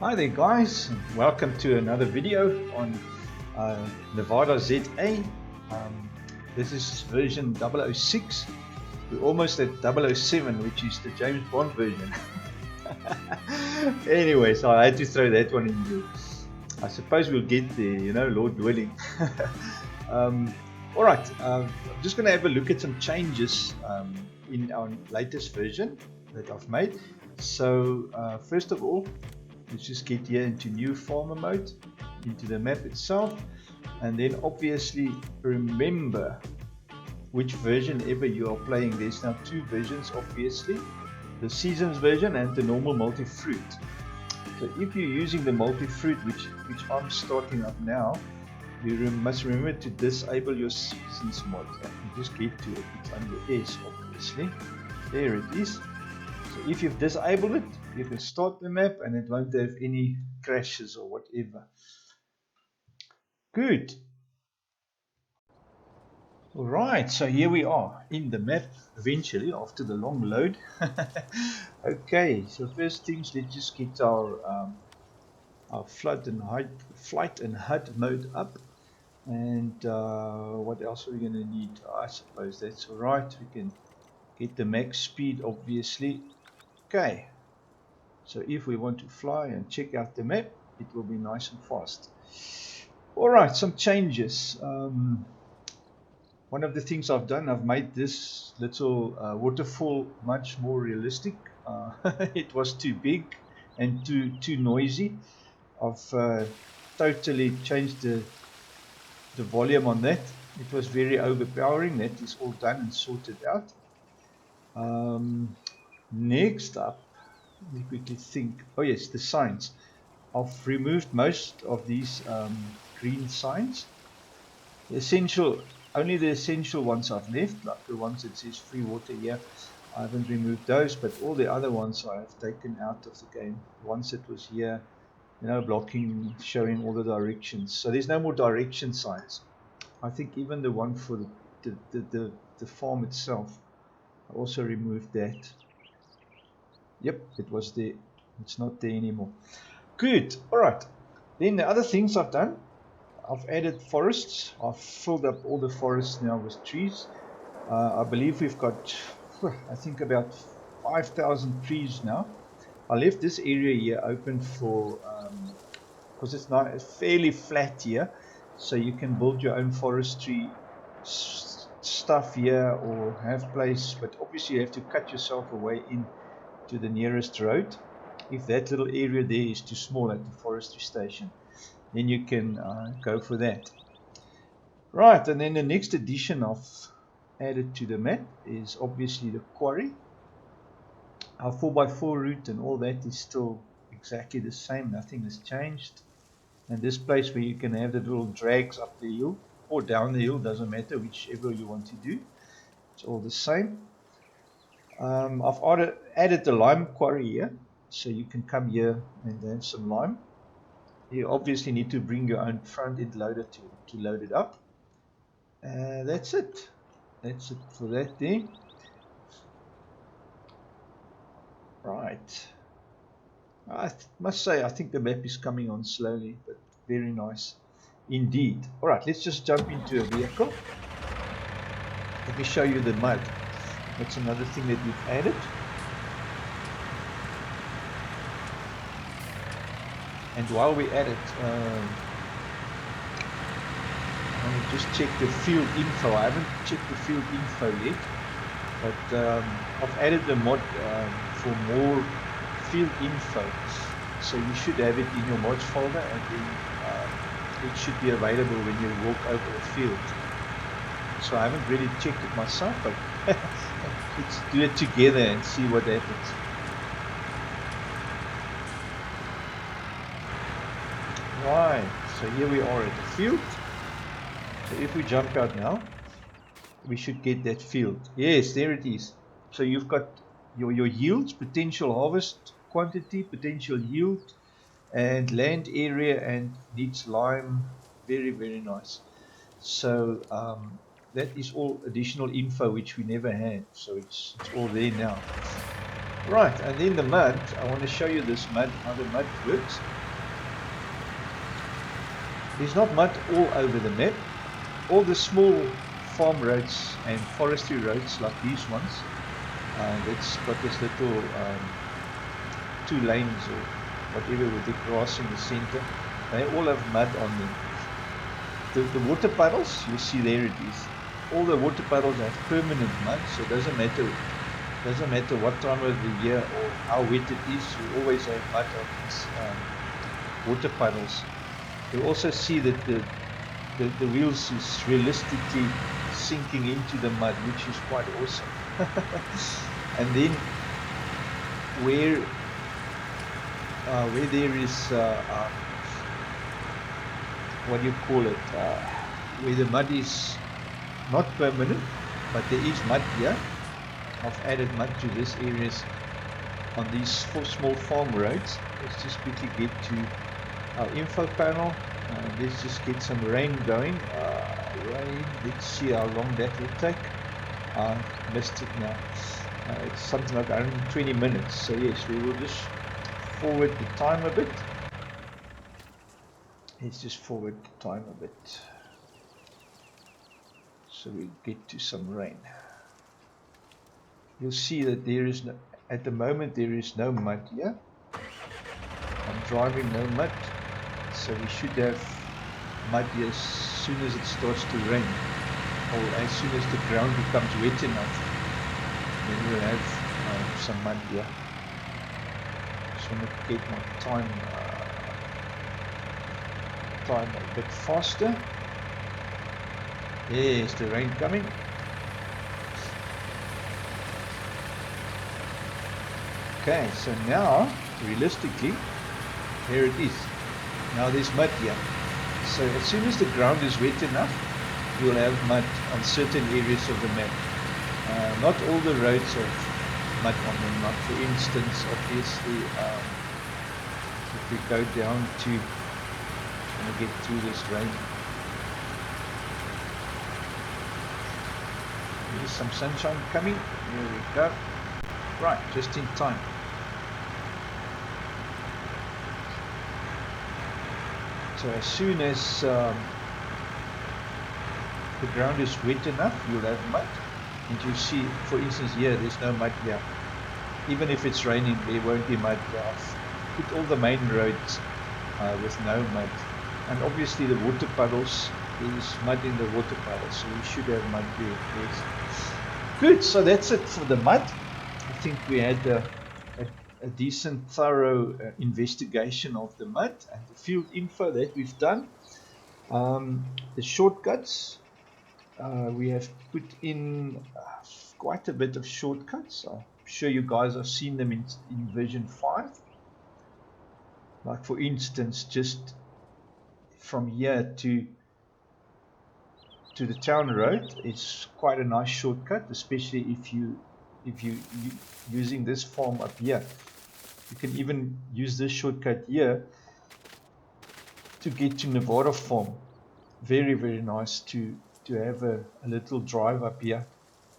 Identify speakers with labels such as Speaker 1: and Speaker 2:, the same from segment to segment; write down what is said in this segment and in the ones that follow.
Speaker 1: Hi there guys, welcome to another video on Nevada ZA. This is version 006. We're almost at 007, which is the James Bond version. Anyway, so I had to throw that one in you. I suppose we'll get there, you know, Lord willing. Alright, I'm just going to have a look at some changes in our latest version that I've made. So first of all, let's just get here into new farmer mode, into the map itself, and then obviously remember which version ever you are playing. There's now two versions, obviously, the seasons version and the normal multi-fruit. So if you're using the multi-fruit, which I'm starting up now, you must remember to disable your seasons mod. I can just get to it, it's under S obviously, there it is. So if you've disabled it, you can start the map and it won't have any crashes or whatever. Good. Alright, so here we are in the map eventually after the long load. Okay, so first things, let's just get our flight and HUD mode up. And what else are we going to need? I suppose that's alright. We can get the max speed obviously. Okay, so if we want to fly and check out the map, it will be nice and fast. Alright, some changes. One of the things I've done, I've made this little waterfall much more realistic. It was too big and too noisy. I've totally changed the volume on that. It was very overpowering. That is all done and sorted out. Next up, let me quickly think. Oh yes, the signs. I've removed most of these green signs. Only the essential ones I've left, like the ones that says free water here. I haven't removed those, but all the other ones I have taken out of the game. The ones that was here, you know, blocking, showing all the directions. So there's no more direction signs. I think even the one for the farm itself, I also removed that. Yep, it was there. It's not there anymore. Good. All right. Then the other things I've done, I've added forests. I've filled up all the forests now with trees. I believe we've got, I think, about 5,000 trees now. I left this area here open for, because it's not fairly flat here, so you can build your own forestry stuff here or have place, but obviously you have to cut yourself away in to the nearest road. If that little area there is too small at the forestry station, then you can go for that. Right, and then the next addition I've added to the map is obviously the quarry. Our 4x4 route and all that is still exactly the same, nothing has changed. And this place where you can have the little drags up the hill or down the hill, doesn't matter, whichever you want to do, it's all the same. I've added the lime quarry here, so you can come here and have some lime. You obviously need to bring your own front end loader to load it up. That's it. That's it for that there. Right. I must say, I think the map is coming on slowly, but very nice indeed. All right, let's just jump into a vehicle. Let me show you the mud. That's another thing that we've added. And while we're at it, let me just check the field info. I haven't checked the field info yet, but I've added the mod for more field info. So you should have it in your mods folder, and then it should be available when you walk over the field. So I haven't really checked it myself, but let's do it together and see what happens. Right, so here we are at the field. So if we jump out now, we should get that field. Yes, there it is. So you've got your yields, potential harvest quantity, potential yield, and land area, and needs lime. Very, very nice. So that is all additional info which we never had. So it's all there now. Right, and then the mud, I want to show you this mud, how the mud works. There's not mud all over the map. All the small farm roads and forestry roads like these ones, that's got this little 2 lanes or whatever with the grass in the center, they all have mud on them. The water puddles, you see there it is. All the water puddles have permanent mud, so it doesn't matter what time of the year or how wet it is, you always have mud on these water puddles. You also see that the wheels is realistically sinking into the mud, which is quite awesome. And then where there is what do you call it, where the mud is not permanent, but there is mud here. I've added mud to this areas on these small farm roads. Let's just quickly get to our info panel. Let's just get some rain going. Rain, let's see how long that will take. Missed it now. It's something like 120 minutes. So yes, we will just forward the time a bit. Let's just forward the time a bit. So we get to some rain. You'll see that there is no, at the moment there is no mud here. I'm driving no mud. So we should have mud here as soon as it starts to rain, or as soon as the ground becomes wet enough, then we'll have some mud here. Just want to get my time a bit faster. There's the rain coming. Okay, so now realistically, here it is. Now there's mud here. So as soon as the ground is wet enough, you'll have mud on certain areas of the map. Not all the roads have mud on them. Like for instance, obviously, if we go down to, I'm going to get through this rain. There's some sunshine coming. Here we go. Right, just in time. So as soon as the ground is wet enough, you'll have mud. And you see, for instance, here, there's no mud here. Even if it's raining, there won't be mud here. I've put all the main roads with no mud. And obviously the water puddles, there's mud in the water puddles, so we should have mud there. Yes. Good, so that's it for the mud. I think we had a decent, thorough investigation of the mud and the field info that we've done. The shortcuts, we have put in quite a bit of shortcuts. I'm sure you guys have seen them in version 5. Like for instance, just from here to the town road, it's quite a nice shortcut, especially if you using this farm up here. You can even use this shortcut here to get to Nevada farm. Very, very nice to have a little drive up here.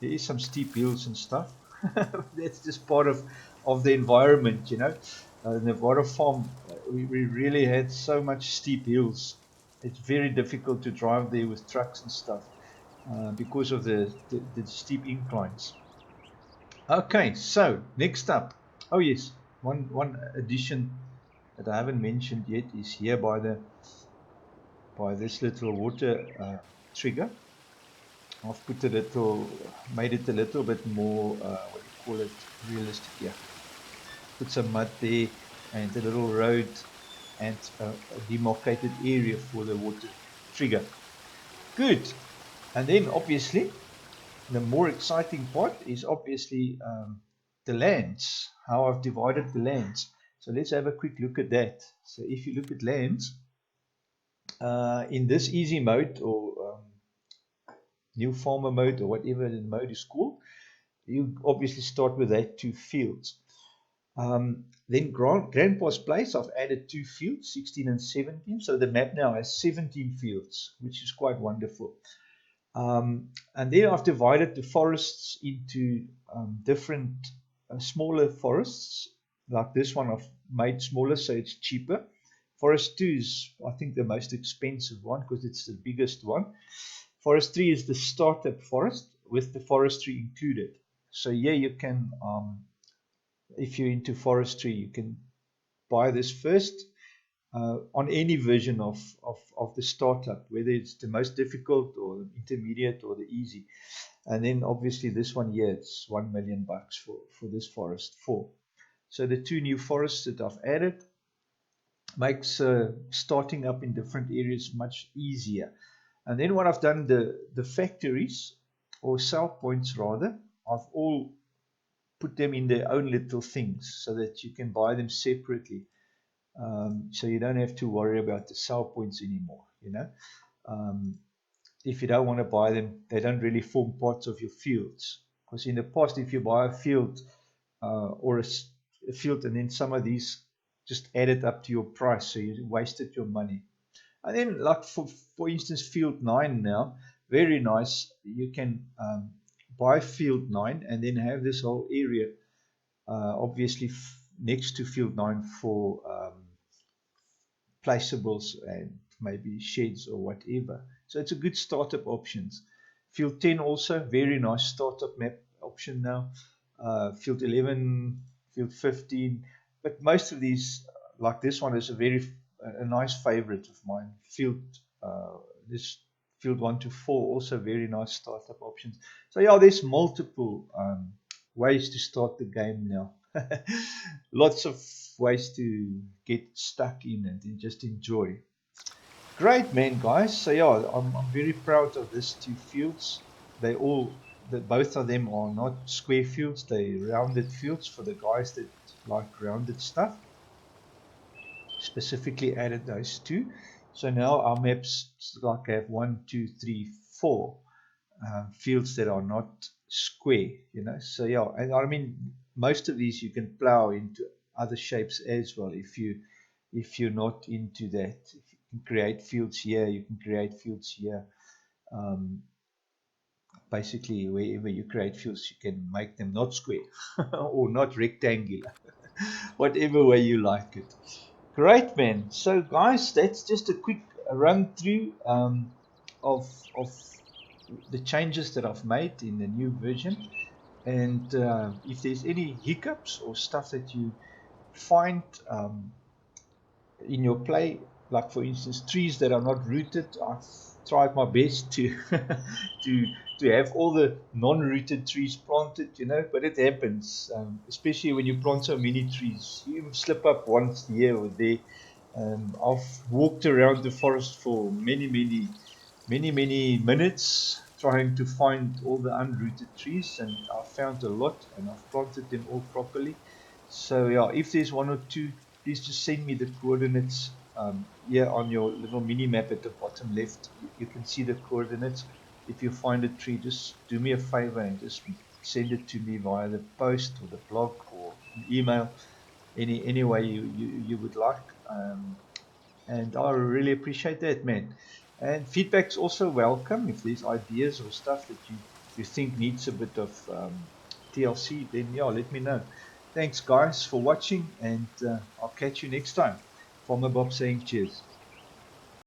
Speaker 1: There is some steep hills and stuff. That's just part of the environment, you know. Nevada farm, we really had so much steep hills. It's very difficult to drive there with trucks and stuff because of the steep inclines. Okay, so next up. Oh yes, one addition that I haven't mentioned yet is here by this little water trigger. I've put made it a little bit more, what do you call it, realistic here. Put some mud there and a little road and a demarcated area for the water trigger. Good. And then obviously the more exciting part is obviously the lands, how I've divided the lands. So let's have a quick look at that. So if you look at lands, in this easy mode or new farmer mode or whatever the mode is called, you obviously start with that 2 fields. Then Grandpa's Place, I've added 2 fields, 16 and 17. So the map now has 17 fields, which is quite wonderful. And then I've divided the forests into different smaller forests, like this one I've made smaller so it's cheaper. Forest 2 is, I think, the most expensive one because it's the biggest one. Forest 3 is the startup forest with the forestry included. So yeah, you can, if you're into forestry, you can buy this first on any version of the startup, whether it's the most difficult or the intermediate or the easy. And then obviously this one here, it's $1 million for this forest 4. So the 2 new forests that I've added makes starting up in different areas much easier. And then what I've done, the factories or sell points rather, I've all put them in their own little things so that you can buy them separately. So you don't have to worry about the sell points anymore, you know. If you don't want to buy them, they don't really form parts of your fields. Because in the past, if you buy a field or a field and then some of these just added up to your price, so you wasted your money. And then, like for instance, field 9 now, very nice. You can buy field 9 and then have this whole area, obviously next to field 9 for placeables and maybe sheds or whatever. So it's a good startup options. Field 10 also, very nice startup map option now. Field 11, field 15, but most of these, like this one, is a nice favorite of mine. This field 1 to 4, also very nice startup options. So yeah, there's multiple ways to start the game now. Lots of ways to get stuck in and just enjoy. Great, man, guys. So yeah, I'm very proud of these 2 fields. Both of them are not square fields, they rounded fields for the guys that like rounded stuff. Specifically added those 2. So now our maps like have 1, 2, 3, 4 fields that are not square, you know. So yeah, and I mean most of these you can plow into other shapes as well if you're not into that. If you can create fields here, you can create fields here. Basically, wherever you create fields, you can make them not square or not rectangular, whatever way you like it. Great, man. So, guys, that's just a quick run through of the changes that I've made in the new version. And if there's any hiccups or stuff that you find in your play, like for instance trees that are not rooted, I've tried my best to to to have all the non-rooted trees planted, you know, but it happens, especially when you plant so many trees. You slip up once here or there. I've walked around the forest for many minutes trying to find all the unrooted trees, and I found a lot and I've planted them all properly. So yeah, if there's one or two, please just send me the coordinates here on your little mini map at the bottom left. You can see the coordinates. If you find a tree, just do me a favor and just send it to me via the post or the blog or an email, any way you would like. And I really appreciate that, man. And feedback's also welcome. If there's ideas or stuff that you think needs a bit of TLC, then yeah, let me know. Thanks, guys, for watching, and I'll catch you next time. Farmer Bob saying cheers.